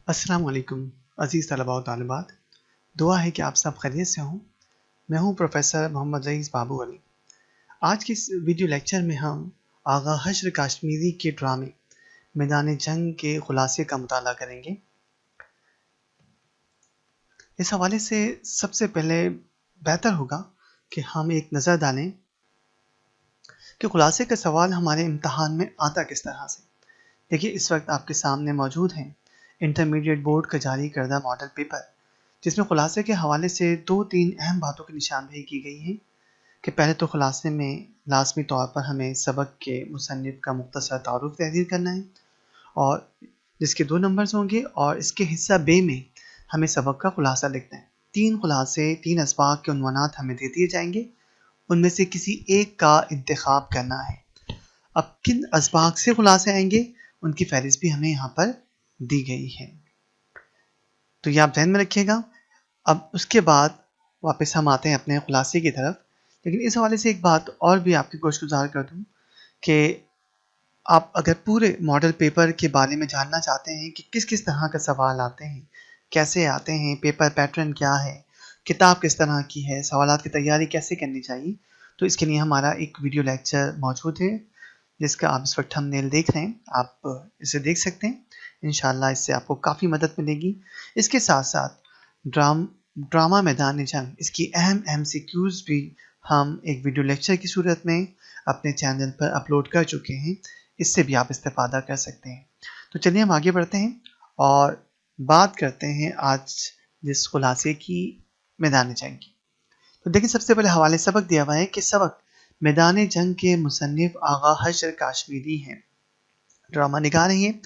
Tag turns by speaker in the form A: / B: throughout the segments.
A: अस्सलाम वालेकुम अज़ीज़ तलबा और तालिबात। दुआ है कि आप सब खैरियत से हों। मैं हूं प्रोफेसर मोहम्मद रईस बाबू अली। आज के इस वीडियो लेक्चर में हम आगा हश्र कश्मीरी के ड्रामे मैदान जंग के खुलासे का मुताला करेंगे। इस हवाले से सबसे पहले बेहतर होगा कि हम एक नज़र डालें कि खुलासे का सवाल हमारे इम्तहान में आता किस तरह से। देखिए, इस वक्त आपके सामने मौजूद हैं इंटरमीडिएट बोर्ड का जारी करदा मॉडल पेपर, जिसमें खुलासे के हवाले से 2-3 अहम बातों की निशानदेही की गई है कि पहले तो खुलासे में लाजमी तौर पर हमें सबक के मुसन्निफ़ का मुख्तसर तारुफ तहरीर करना है, और जिसके 2 नंबर्स होंगे, और इसके हिस्सा बे में हमें सबक का खुलासा लिखना है। 3 खुलासे 3 असबाक के उन्वानात हमें दे दिए जाएंगे, उनमें से किसी एक का इंतखाब करना है। अब किन असबाक से खुलासे आएंगे उनकी फहरिस्त भी हमें यहाँ पर दी गई है, तो ये आप ध्यान में रखिएगा। अब उसके बाद वापस हम आते हैं अपने खुलासे की तरफ। लेकिन इस हवाले से एक बात और भी आपकी गोशगुजार कर दूं कि आप अगर पूरे मॉडल पेपर के बारे में जानना चाहते हैं कि किस किस तरह का सवाल आते हैं, कैसे आते हैं, पेपर पैटर्न क्या है, किताब किस तरह की है, सवालात की तैयारी कैसे करनी चाहिए, तो इसके लिए हमारा एक वीडियो लेक्चर मौजूद है जिसका आप इस वक्त थंबनेल देख रहे हैं। आप इसे देख सकते हैं। इंशाल्लाह इससे आपको काफ़ी मदद मिलेगी। इसके साथ साथ ड्रामा मैदान जंग, इसकी अहम MCQs भी हम एक वीडियो लेक्चर की सूरत में अपने चैनल पर अपलोड कर चुके हैं, इससे भी आप इस्तेफादा कर सकते हैं। तो चलिए हम आगे बढ़ते हैं और बात करते हैं आज जिस खुलासे की, मैदान जंग की। तो देखिए, सबसे पहले हवाले सबक दिया हुआ है कि सबक मैदान जंग के मुसन्निफ़ आगा हश्र कश्मीरी हैं, ड्रामा निगार हैं।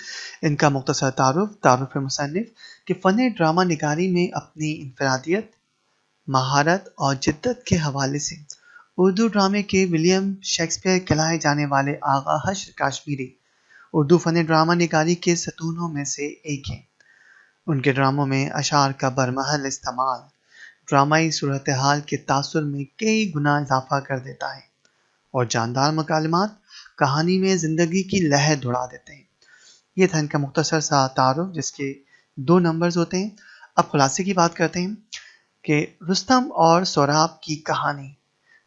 A: इनका मुख्तसर तारुफ मुसन्निफ़ कि फ़न ड्रामा निगारी में अपनी इनफरादियत, महारत और जिद्दत के हवाले से उर्दू ड्रामे के विलियम शेक्सपियर कहलाए जाने वाले आगा हश्र कश्मीरी उर्दू फ़न ड्रामा निगारी के सतूनों में से एक हैं। उनके ड्रामों में अशार का बरमहल इस्तेमाल ड्रामाई सूरत हाल के तासुर में कई गुना इजाफा कर देता है, और जानदार मकालमात कहानी में ज़िंदगी की लहर दौड़ा देते हैं। ये था इनका मुख्तसर सा तारुफ, जिसके 2 नंबर्स होते हैं। अब खुलासे की बात करते हैं कि रुस्तम और सोराब की कहानी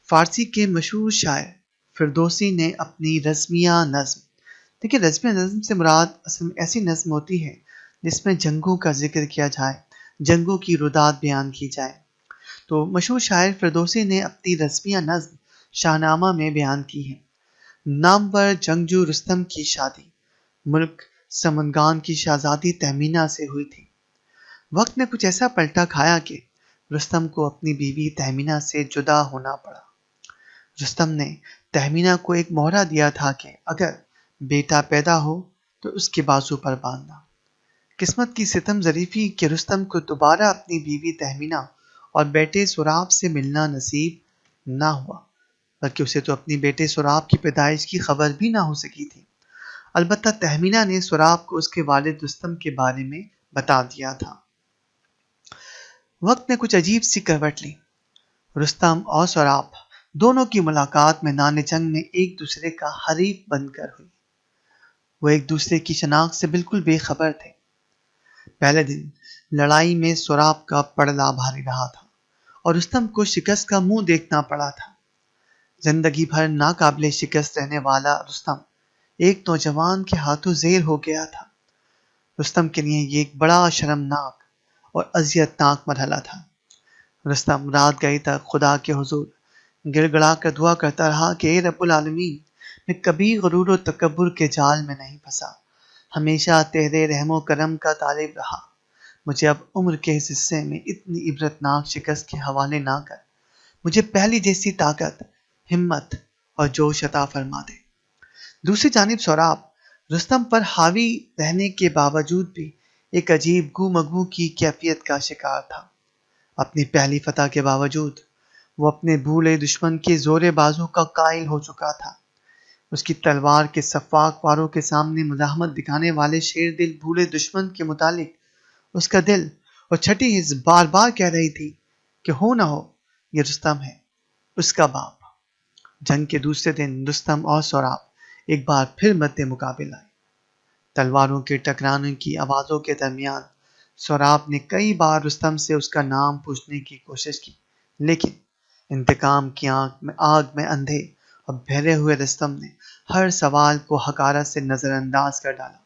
A: फ़ारसी के मशहूर शायर फिरदौसी ने अपनी रज़्मिया नज़्म, देखिए रज़्मिया नज़्म से मुराद असल में ऐसी नज़्म होती है जिसमें जंगों का जिक्र किया जाए, जंगों की रुदात बयान की जाए। तो मशहूर शायर फिरदौसी ने अपनी रज़्मिया नज़्म शाहनामा में बयान की है। नामवर जंगजू रुस्तम की शादी मुल्क समनगान की शहजादी तहमीना से हुई थी। वक्त ने कुछ ऐसा पलटा खाया कि रुस्तम को अपनी बीवी तहमीना से जुदा होना पड़ा। रुस्तम ने तहमीना को एक मोहरा दिया था कि अगर बेटा पैदा हो तो उसके बाजू पर बांधना। किस्मत की सितम ज़रीफ़ी कि रुस्तम को दोबारा अपनी बीवी तहमीना और बेटे सुराब से मिलना नसीब ना हुआ, बल्कि उसे तो अपनी बेटे सुराब की पैदाइश की खबर भी ना हो सकी थी। अलबत्ता तहमीना ने सुराब को उसके वालिद रुस्तम के बारे में बता दिया था। वक्त ने कुछ अजीब सी करवट ली। रुस्तम और सुराब दोनों की मुलाकात मैदान जंग में एक दूसरे का हरीफ बनकर हुई। वो एक दूसरे की शनाख्त से बिल्कुल बेखबर थे। पहले दिन लड़ाई में सुराब का पड़ला भारी रहा था और रुस्तम को शिकस्त का मुंह देखना पड़ा था। जिंदगी भर नाकाबिले शिकस्त रहने वाला रुस्तम एक नौजवान के हाथों ज़ेर हो गया था। रुस्तम के लिए ये एक बड़ा शर्मनाक और अज़ियतनाक मरहला था। रुस्तम रात गई तक खुदा के हुजूर गिड़गड़ा कर दुआ करता रहा कि ए रब्बुल आलमीन, मैं कभी गुरूर और तकब्बुर के जाल में नहीं फंसा, हमेशा तेरे रहमो करम का तालिब रहा। मुझे अब उम्र के इस हिस्से में इतनी इबरतनाक शिकस्त के हवाले ना कर, मुझे पहली जैसी ताकत, हिम्मत और जोश अता फरमा दे। दूसरी जानिब सोराब रुस्तम पर हावी रहने के बावजूद भी एक अजीब गू-मगू की कैफियत का शिकार था। अपनी पहली फतह के बावजूद वो अपने भूले दुश्मन के जोरे बाजू का कायल हो चुका था। उसकी तलवार के सफाक वारों के सामने मुजाहमत दिखाने वाले शेर दिल भूले दुश्मन के मुतालिक उसका दिल और छठी हिस्स बार बार कह रही थी कि हो ना हो, ये रुस्तम है, उसका बाप। जंग के दूसरे दिन रुस्तम और सोराब एक बार फिर मद्दे मुकाबिल आए। तलवारों के टकराने की आवाज़ों के दरमियान سوراب نے کئی بار رستم سے اس کا نام پوچھنے کی کوشش کی، لیکن انتقام کی آگ میں اندھے اور بہرے ہوئے رستم نے ہر سوال کو حقارت سے نظر انداز کر ڈالا۔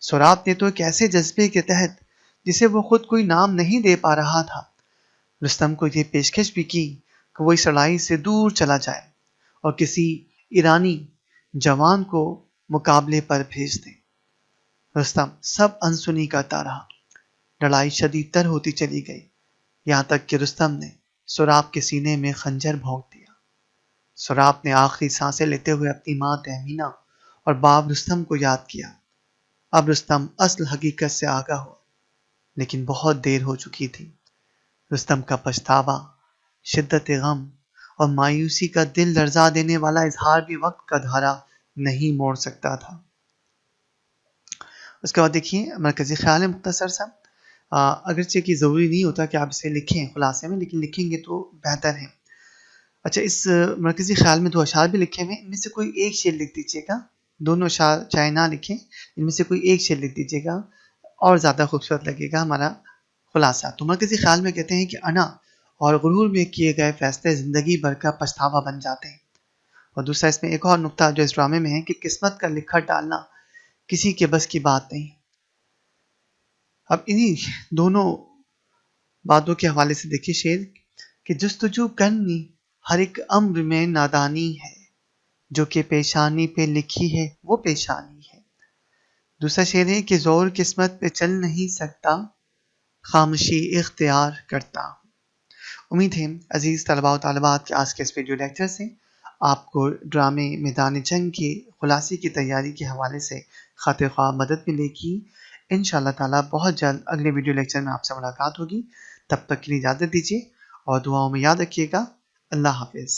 A: سوراب نے تو ایک ایسے جذبے کے تحت جسے وہ خود کوئی نام نہیں دے پا رہا تھا، رستم کو یہ پیشکش بھی کی کہ وہ اس لڑائی سے دور چلا جائے اور کسی ایرانی جوان کو مقابلے پر بھیج دے۔ رستم سب انسنی کرتا رہا۔ لڑائی شدید تر ہوتی چلی گئی، یہاں تک کہ رستم نے سوراب کے سینے میں خنجر بھونک دیا۔ سوراب نے آخری سانسیں لیتے ہوئے اپنی ماں تہمینہ اور باپ رستم کو یاد کیا۔ اب رستم اصل حقیقت سے آگاہ ہوا، لیکن بہت دیر ہو چکی تھی۔ رستم کا پچھتاوا، شدت غم اور مایوسی کا دل لرزا دینے والا اظہار بھی وقت کا دھارا نہیں موڑ سکتا تھا۔ اس کے بعد دیکھیے مرکزی خیال ہے مختصر سا، اگرچہ کہ ضروری نہیں ہوتا کہ آپ اسے لکھیں خلاصے میں، لیکن لکھیں گے تو بہتر ہے۔ اچھا، اس مرکزی خیال میں 2 اشعار بھی لکھے ہوئے ہیں، ان میں سے کوئی ایک شعر لکھ دیجیے گا، دونوں اشعار چاہے نہ لکھیں، ان میں سے کوئی ایک شعر لکھ دیجیے گا اور زیادہ خوبصورت لگے گا ہمارا خلاصہ۔ تو مرکزی خیال میں کہتے ہیں کہ انا اور غرور میں کیے گئے فیصلے زندگی بھر کا پچھتاوا بن جاتے ہیں۔ اور دوسرا اس میں ایک اور نقطہ جو اس ڈرامے میں ہے کہ قسمت کا لکھا ڈالنا کسی کے بس کی بات نہیں۔ اب انہی دونوں باتوں کے حوالے سے دیکھیے شعر کہ جستجو کرنی ہر ایک امر میں نادانی ہے، جو کہ پیشانی پہ لکھی ہے وہ پیشانی ہے۔ دوسرا شعر ہے کہ زور قسمت پہ چل نہیں سکتا، خاموشی اختیار کرتا ہوں۔ امید ہے عزیز طلباء و طالبات کے آج کے اس ویڈیو لیکچر سے آپ کو ڈرامے میدان جنگ کے خلاصے کی تیاری کے حوالے سے خاطر خواہ مدد ملے گی۔ انشاءاللہ تعالیٰ بہت جلد اگلے ویڈیو لیکچر میں آپ سے ملاقات ہوگی، تب تک کے لیے اجازت دیجیے اور دعاؤں میں یاد رکھیے گا۔ اللہ حافظ۔